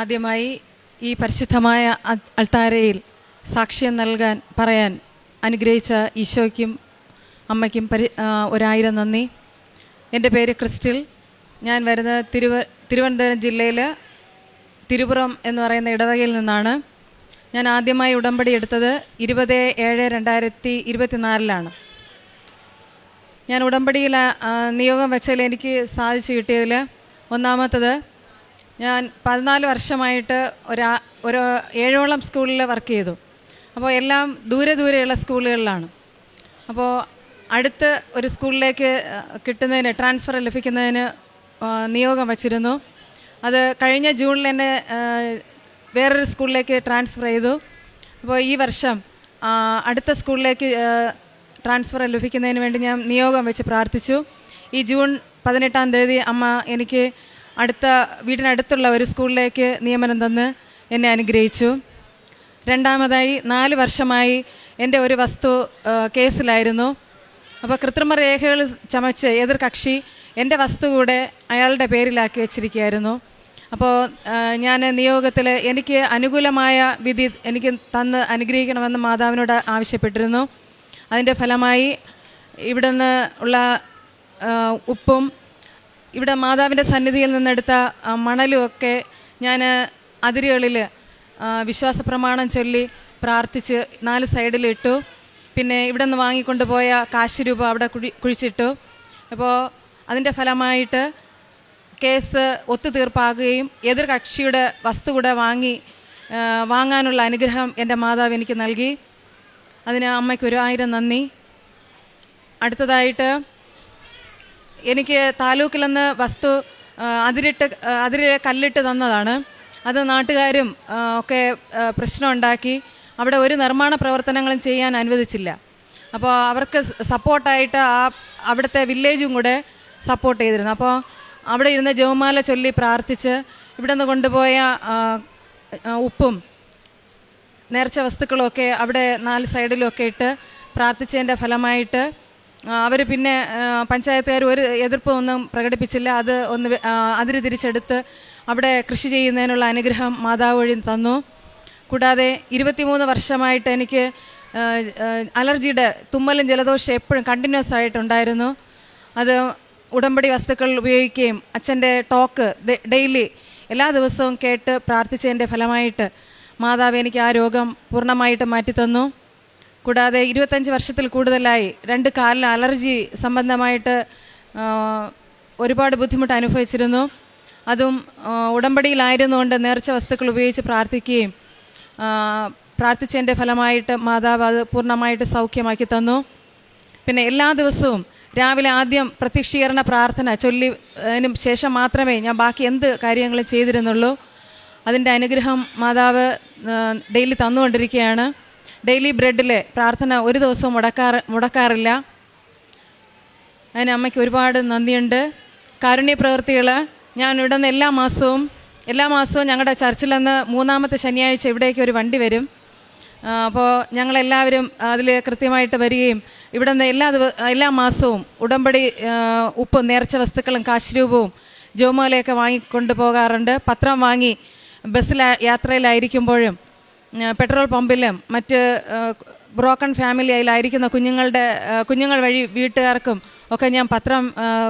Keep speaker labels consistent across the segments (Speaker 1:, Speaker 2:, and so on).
Speaker 1: ആദ്യമായി ഈ പരിശുദ്ധമായ അൾത്താരയിൽ സാക്ഷ്യം പറയാൻ അനുഗ്രഹിച്ച ഈശോയ്ക്കും അമ്മയ്ക്കും 1000 നന്ദി. എൻ്റെ പേര് ക്രിസ്റ്റിൽ. ഞാൻ വരുന്നത് തിരുവനന്തപുരം ജില്ലയിൽ തിരുപുറം എന്ന് പറയുന്ന ഇടവകയിൽ നിന്നാണ്. ഞാൻ ആദ്യമായി ഉടമ്പടി എടുത്തത് 20/7/2024 ഞാൻ ഉടമ്പടിയിൽ നിയോഗം വെച്ചതിൽ എനിക്ക് സാധിച്ചു കിട്ടിയതിൽ ഒന്നാമത്തത്, ഞാൻ 14 വർഷമായിട്ട് ഒരു 7ഓളം സ്കൂളിൽ വർക്ക് ചെയ്തു. അപ്പോൾ എല്ലാം ദൂരെയുള്ള സ്കൂളുകളിലാണ്. അപ്പോൾ അടുത്ത് ഒരു സ്കൂളിലേക്ക് കിട്ടുന്നതിന്, ട്രാൻസ്ഫർ ലഭിക്കുന്നതിന് നിയോഗം വച്ചിരുന്നു. അത് കഴിഞ്ഞ ജൂണിൽ എന്നെ വേറൊരു സ്കൂളിലേക്ക് ട്രാൻസ്ഫർ ചെയ്തു. അപ്പോൾ ഈ വർഷം അടുത്ത സ്കൂളിലേക്ക് ട്രാൻസ്ഫർ ലഭിക്കുന്നതിന് വേണ്ടി ഞാൻ നിയോഗം വെച്ച് പ്രാർത്ഥിച്ചു. ഈ ജൂൺ 18-ാം തീയതി അമ്മ എനിക്ക് വീടിനടുത്തുള്ള ഒരു സ്കൂളിലേക്ക് നിയമനം തന്ന് എന്നെ അനുഗ്രഹിച്ചു. രണ്ടാമതായി 4 വർഷമായി എൻ്റെ ഒരു വസ്തു കേസിലായിരുന്നു. അപ്പോൾ കൃത്രിമ രേഖകൾ ചമച്ച് എതിർ കക്ഷി എൻ്റെ വസ്തു കൂടെ അയാളുടെ പേരിലാക്കി വെച്ചിരിക്കുകയായിരുന്നു. അപ്പോൾ ഞാൻ നിയോഗത്തിൽ എനിക്ക് അനുകൂലമായ വിധി എനിക്ക് തന്ന് അനുഗ്രഹിക്കണമെന്ന് മാതാവിനോട് ആവശ്യപ്പെട്ടിരുന്നു. അതിൻ്റെ ഫലമായി ഇവിടെ നിന്ന് ഉള്ള ഉപ്പും ഇവിടെ മാതാവിൻ്റെ സന്നിധിയിൽ നിന്നെടുത്ത മണലും ഒക്കെ ഞാൻ അതിരുകളിൽ വിശ്വാസ പ്രമാണം ചൊല്ലി പ്രാർത്ഥിച്ച് 4 സൈഡിലിട്ടു. പിന്നെ ഇവിടെ നിന്ന് വാങ്ങിക്കൊണ്ടുപോയ കാശ് രൂപ അവിടെ കുഴിച്ചിട്ടു. അപ്പോൾ അതിൻ്റെ ഫലമായിട്ട് കേസ് ഒത്തുതീർപ്പാകുകയും എതിർ കക്ഷിയുടെ വസ്തു കൂടെ വാങ്ങാനുള്ള അനുഗ്രഹം എൻ്റെ മാതാവ് എനിക്ക് നൽകി. അതിന് അമ്മയ്ക്ക് 1000 നന്ദി. അടുത്തതായിട്ട് എനിക്ക് താലൂക്കിൽ നിന്ന് വസ്തു അതിര് കല്ലിട്ട് തന്നതാണ്. അത് നാട്ടുകാരും ഒക്കെ പ്രശ്നമുണ്ടാക്കി അവിടെ ഒരു നിർമ്മാണ പ്രവർത്തനങ്ങളും ചെയ്യാൻ അനുവദിച്ചില്ല. അപ്പോൾ അവർക്ക് സപ്പോർട്ടായിട്ട് അവിടുത്തെ വില്ലേജും കൂടെ സപ്പോർട്ട് ചെയ്തിരുന്നു. അപ്പോൾ അവിടെ ഇരുന്ന് ജപമാല ചൊല്ലി പ്രാർത്ഥിച്ച് ഇവിടെ നിന്ന് കൊണ്ടുപോയ ഉപ്പും നേർച്ച വസ്തുക്കളുമൊക്കെ അവിടെ 4 സൈഡിലുമൊക്കെ ഇട്ട് പ്രാർത്ഥിച്ചതിൻ്റെ ഫലമായിട്ട് അവർ പിന്നെ പഞ്ചായത്തുകാർ ഒരു എതിർപ്പൊന്നും പ്രകടിപ്പിച്ചില്ല. അത് അതിര് തിരിച്ചെടുത്ത് അവിടെ കൃഷി ചെയ്യുന്നതിനുള്ള അനുഗ്രഹം മാതാവ് വഴി തന്നു. കൂടാതെ 23 വർഷമായിട്ട് എനിക്ക് അലർജിയുടെ തുമ്മലും ജലദോഷം എപ്പോഴും കണ്ടിന്യൂസ് ആയിട്ടുണ്ടായിരുന്നു. അത് ഉടമ്പടി വസ്തുക്കൾ ഉപയോഗിക്കുകയും അച്ഛൻ്റെ ടോക്ക് ഡെയിലി എല്ലാ ദിവസവും കേട്ട് പ്രാർത്ഥിച്ചതിൻ്റെ ഫലമായിട്ട് മാതാവ് എനിക്ക് ആ രോഗം പൂർണ്ണമായിട്ട് മാറ്റിത്തന്നു. കൂടാതെ 25 വർഷത്തിൽ കൂടുതലായി 2 കാലിന് അലർജി സംബന്ധമായിട്ട് ഒരുപാട് ബുദ്ധിമുട്ട് അനുഭവിച്ചിരുന്നു. അതും ഉടമ്പടിയിലായിരുന്നുകൊണ്ട് നേർച്ച വസ്തുക്കൾ ഉപയോഗിച്ച് പ്രാർത്ഥിക്കുകയും പ്രാർത്ഥിച്ചതിൻ്റെ ഫലമായിട്ട് മാതാവ് അത് പൂർണ്ണമായിട്ട് സൗഖ്യമാക്കി തന്നു. പിന്നെ എല്ലാ ദിവസവും രാവിലെ ആദ്യം പ്രത്യക്ഷീകരണ പ്രാർത്ഥന ചൊല്ലിയതിന് ശേഷം മാത്രമേ ഞാൻ ബാക്കി എന്ത് കാര്യങ്ങളും ചെയ്തിരുന്നുള്ളൂ. അതിൻ്റെ അനുഗ്രഹം മാതാവ് ഡെയിലി തന്നുകൊണ്ടിരിക്കുകയാണ്. ഡെയിലി ബ്രെഡിലെ പ്രാർത്ഥന ഒരു ദിവസവും മുടക്കാറില്ല. അതിന് അമ്മയ്ക്ക് ഒരുപാട് നന്ദിയുണ്ട്. കാരുണ്യ പ്രവൃത്തികൾ ഞാൻ ഇവിടെ നിന്ന് എല്ലാ മാസവും ഞങ്ങളുടെ ചർച്ചിൽ നിന്ന് 3-ാമത്തെ ശനിയാഴ്ച ഇവിടേക്ക് ഒരു വണ്ടി വരും. അപ്പോൾ ഞങ്ങളെല്ലാവരും അതിൽ കൃത്യമായിട്ട് വരികയും ഇവിടെ നിന്ന് എല്ലാ മാസവും ഉടമ്പടി ഉപ്പും നേർച്ച വസ്തുക്കളും കാശ് രൂപവും ജോമാലയൊക്കെ വാങ്ങിക്കൊണ്ട് പോകാറുണ്ട്. പത്രം വാങ്ങി ബസ്സിൽ യാത്രയിലായിരിക്കുമ്പോഴും പെട്രോൾ പമ്പിലും മറ്റ് ബ്രോക്കൺ ഫാമിലിയിലായിരിക്കുന്ന കുഞ്ഞുങ്ങൾ വഴി വീട്ടുകാർക്കും ഒക്കെ ഞാൻ പത്രം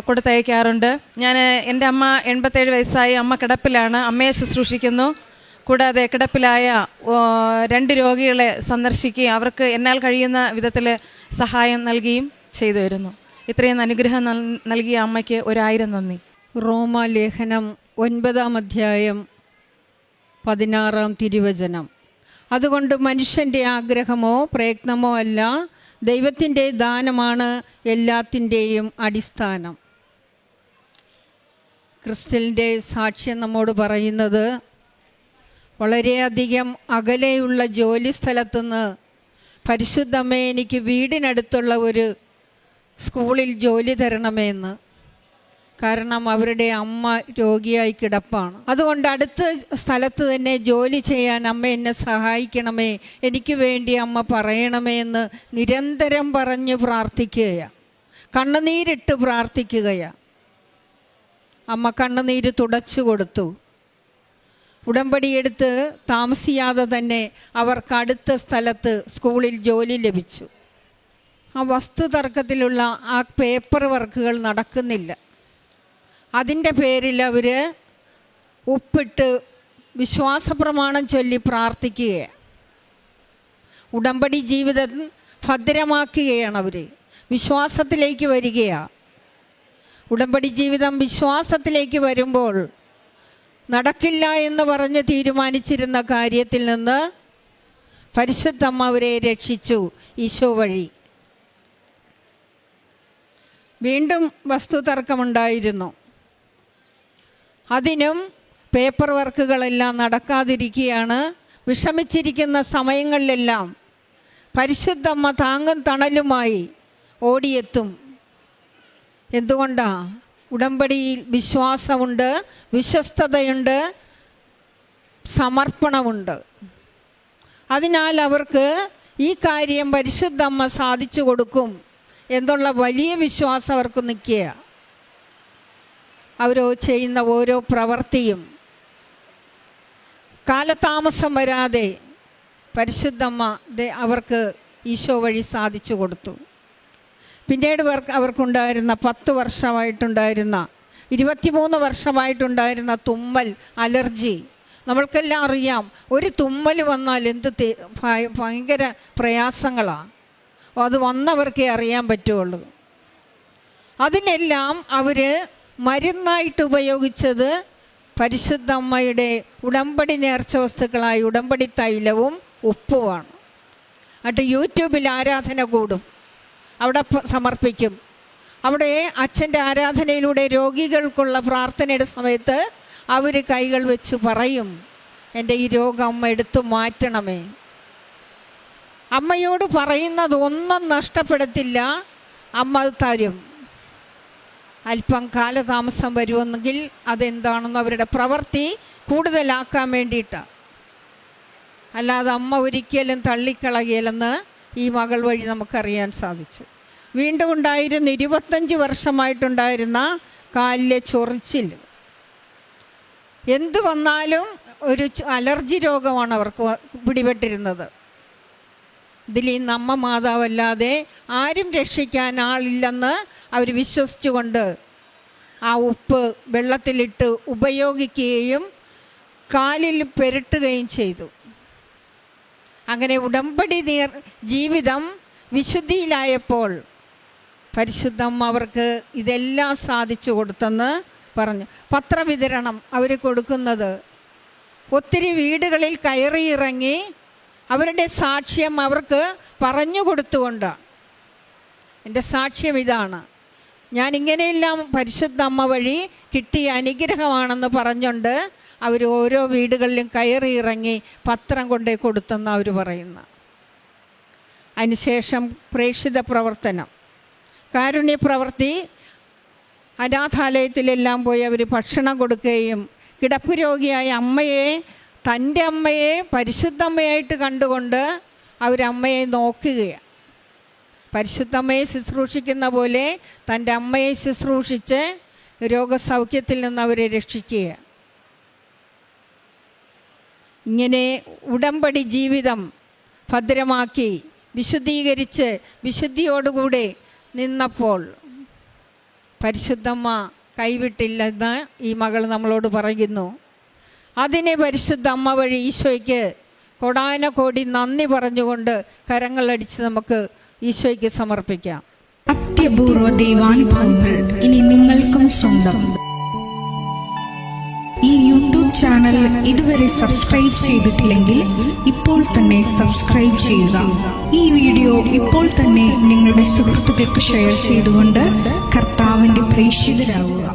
Speaker 1: കൊടുത്തയക്കാറുണ്ട്. എൻ്റെ അമ്മ 87 വയസ്സായി. അമ്മ കിടപ്പിലാണ്. അമ്മയെ ശുശ്രൂഷിക്കുന്നു. കൂടാതെ കിടപ്പിലായ 2 രോഗികളെ സന്ദർശിക്കുകയും അവർക്ക് എന്നാൽ കഴിയുന്ന വിധത്തിൽ സഹായം നൽകുകയും ചെയ്തു വരുന്നു. ഇത്രയും അനുഗ്രഹം നൽകിയ അമ്മയ്ക്ക് 1000 നന്ദി.
Speaker 2: റോമാലേഖനം 9-ാം അധ്യായം 16-ാം തിരുവചനം. അതുകൊണ്ട് മനുഷ്യൻ്റെ ആഗ്രഹമോ പ്രയത്നമോ അല്ല, ദൈവത്തിൻ്റെ ദാനമാണ് എല്ലാത്തിൻ്റെയും അടിസ്ഥാനം. ക്രിസ്ത്യൻ്റെ സാക്ഷ്യം നമ്മോട് പറയുന്നത്, വളരെയധികം അകലെയുള്ള ജോലി സ്ഥലത്തുനിന്ന് പരിശുദ്ധമ്മേ എനിക്ക് വീടിനടുത്തുള്ള ഒരു സ്കൂളിൽ ജോലി തരണമെന്ന്. കാരണം അവരുടെ അമ്മ രോഗിയായി കിടപ്പാണ്. അതുകൊണ്ട് അടുത്ത സ്ഥലത്ത് തന്നെ ജോലി ചെയ്യാൻ അമ്മ എന്നെ സഹായിക്കണമേ, എനിക്ക് വേണ്ടി അമ്മ പറയണമേ എന്ന് നിരന്തരം പറഞ്ഞ് പ്രാർത്ഥിക്കുകയാണ്. കണ്ണുനീരിട്ട് പ്രാർത്ഥിക്കുകയാണ്. അമ്മ കണ്ണുനീര് തുടച്ചു കൊടുത്തു. ഉടമ്പടിയെടുത്ത് താമസിയാതെ തന്നെ അവർക്ക് അടുത്ത സ്ഥലത്ത് സ്കൂളിൽ ജോലി ലഭിച്ചു. ആ വസ്തു തർക്കത്തിലുള്ള ആ പേപ്പർ വർക്കുകൾ നടക്കുന്നില്ല. അതിൻ്റെ പേരിൽ അവർ ഒപ്പിട്ട് വിശ്വാസപ്രമാണം ചൊല്ലി പ്രാർത്ഥിക്കുകയാണ്. ഉടമ്പടി ജീവിതം ഭദ്രമാക്കുകയാണ്. അവർ വിശ്വാസത്തിലേക്ക് വരികയാണ്. ഉടമ്പടി ജീവിതം വിശ്വാസത്തിലേക്ക് വരുമ്പോൾ നടക്കില്ല എന്ന് പറഞ്ഞ് തീരുമാനിച്ചിരുന്ന കാര്യത്തിൽ നിന്ന് പരിശുദ്ധമ്മ അവരെ രക്ഷിച്ചു ഈശോ വഴി. വീണ്ടും വസ്തുതർക്കമുണ്ടായിരുന്നു. അതിനും പേപ്പർ വർക്കുകളെല്ലാം നടക്കാതിരിക്കുകയാണ്. വിഷമിച്ചിരിക്കുന്ന സമയങ്ങളിലെല്ലാം പരിശുദ്ധമ്മ താങ്ങും തണലുമായി ഓടിയെത്തും. എന്തുകൊണ്ടാണ്? ഉടമ്പടിയിൽ വിശ്വാസമുണ്ട്, വിശ്വസ്തതയുണ്ട്, സമർപ്പണമുണ്ട്. അതിനാൽ അവർക്ക് ഈ കാര്യം പരിശുദ്ധമ്മ സാധിച്ചു കൊടുക്കും എന്നുള്ള വലിയ വിശ്വാസം അവർക്ക് നിൽക്കുക. അവർ ചെയ്യുന്ന ഓരോ പ്രവൃത്തിയും കാലതാമസം വരാതെ പരിശുദ്ധമ്മ അവർക്ക് ഈശോ വഴി സാധിച്ചു കൊടുത്തു. പിന്നീട് അവർക്കുണ്ടായിരുന്ന 10 വർഷമായിട്ടുണ്ടായിരുന്ന 23 വർഷമായിട്ടുണ്ടായിരുന്ന തുമ്മൽ, അലർജി, നമ്മൾക്കെല്ലാം അറിയാം. ഒരു തുമ്മൽ വന്നാൽ ഭയങ്കര പ്രയാസങ്ങളാണ്. അത് വന്നവർക്കേ അറിയാൻ പറ്റുള്ളൂ. അതിനെല്ലാം അവർ മരുന്നായിട്ട് ഉപയോഗിച്ചത് പരിശുദ്ധമ്മയുടെ ഉടമ്പടി നേർച്ച വസ്തുക്കളായ ഉടമ്പടി തൈലവും ഉപ്പുമാണ്. എന്നിട്ട് യൂട്യൂബിൽ ആരാധന കൂടും, അവിടെ സമർപ്പിക്കും. അവിടെ അച്ഛൻ്റെ ആരാധനയിലൂടെ രോഗികൾക്കുള്ള പ്രാർത്ഥനയുടെ സമയത്ത് അവർ കൈകൾ വെച്ച് പറയും, എൻ്റെ ഈ രോഗം അമ്മ എടുത്തു മാറ്റണമേ. അമ്മയോട് പറയുന്നത് ഒന്നും നഷ്ടപ്പെടത്തില്ല, അമ്മ അത് തരും. അല്പം കാലതാമസം വരുമെന്നെങ്കിൽ അതെന്താണെന്ന് അവരുടെ പ്രവൃത്തി കൂടുതലാക്കാൻ വേണ്ടിയിട്ടാണ്. അല്ലാതെ അമ്മ ഒരിക്കലും തള്ളിക്കളയലെന്ന് ഈ മകൾ വഴി നമുക്കറിയാൻ സാധിച്ചു. വീണ്ടും ഉണ്ടായിരുന്ന 25 വർഷമായിട്ടുണ്ടായിരുന്ന കാലിലെ ചൊറിച്ചിൽ, എന്തു വന്നാലും ഒരു അലർജി രോഗമാണ് അവർക്ക് പിടിപെട്ടിരുന്നത്. ഇതിൽ ഈ നമ്മ മാതാവല്ലാതെ ആരും രക്ഷിക്കാൻ ആളില്ലെന്ന് അവർ വിശ്വസിച്ചുകൊണ്ട് ആ ഉപ്പ് വെള്ളത്തിലിട്ട് ഉപയോഗിക്കുകയും കാലിൽ പെരട്ടുകയും ചെയ്തു. അങ്ങനെ ഉടമ്പടി ജീവിതം വിശുദ്ധിയിലായപ്പോൾ പരിശുദ്ധമ്മ അവർക്ക് ഇതെല്ലാം സാധിച്ചു കൊടുത്തെന്ന് പറഞ്ഞു. പത്രവിതരണം അവർ കൊടുക്കുന്നത് ഒത്തിരി വീടുകളിൽ കയറിയിറങ്ങി അവരുടെ സാക്ഷ്യം അവർക്ക് പറഞ്ഞു കൊടുത്തുകൊണ്ടാണ്. എൻ്റെ സാക്ഷ്യം ഇതാണ്, ഞാനിങ്ങനെയെല്ലാം പരിശുദ്ധ അമ്മ വഴി കിട്ടിയ അനുഗ്രഹമാണെന്ന് പറഞ്ഞുകൊണ്ട് അവർ ഓരോ വീടുകളിലും കയറിയിറങ്ങി പത്രം കൊണ്ടേ കൊടുത്തെന്ന് അവർ പറയുന്നു. അതിനുശേഷം പ്രേക്ഷിത പ്രവർത്തനം, കാരുണ്യ പ്രവൃത്തി, അനാഥാലയത്തിലെല്ലാം പോയി അവർ ഭക്ഷണം കൊടുക്കുകയും കിടപ്പ് രോഗിയായ അമ്മയെ, തൻ്റെ അമ്മയെ പരിശുദ്ധമ്മയായിട്ട് കണ്ടുകൊണ്ട് അവരമ്മയെ നോക്കുകയാണ്. പരിശുദ്ധമ്മയെ ശുശ്രൂഷിക്കുന്ന പോലെ തൻ്റെ അമ്മയെ ശുശ്രൂഷിച്ച് രോഗസൗഖ്യത്തിൽ നിന്ന് അവരെ രക്ഷിക്കുക. ഇങ്ങനെ ഉടമ്പടി ജീവിതം ഭദ്രമാക്കി വിശുദ്ധീകരിച്ച് വിശുദ്ധിയോടുകൂടെ നിന്നപ്പോൾ പരിശുദ്ധമ്മ കൈവിട്ടില്ലെന്ന് ഈ മകൾ നമ്മളോട് പറയുന്നു. അതിനെ പരിശുദ്ധ അമ്മ വഴി ഈശോയ്ക്ക് കോടാനകോടി നന്ദി പറഞ്ഞുകൊണ്ട് കരങ്ങളടിച്ച് നമുക്ക് ഈശോയ്ക്ക് സമർപ്പിക്കാം.
Speaker 3: അത്യപൂർവ ദൈവാനുഭവങ്ങൾ ഇനി നിങ്ങൾക്കും സ്വന്തം. ഈ യൂട്യൂബ് ചാനൽ ഇതുവരെ സബ്സ്ക്രൈബ് ചെയ്തിട്ടില്ലെങ്കിൽ ഇപ്പോൾ തന്നെ സബ്സ്ക്രൈബ് ചെയ്യുക. ഈ വീഡിയോ ഇപ്പോൾ തന്നെ നിങ്ങളുടെ സുഹൃത്തുക്കൾക്ക് ഷെയർ ചെയ്തുകൊണ്ട് കർത്താവിൻ്റെ പ്രേക്ഷിതരാകുക.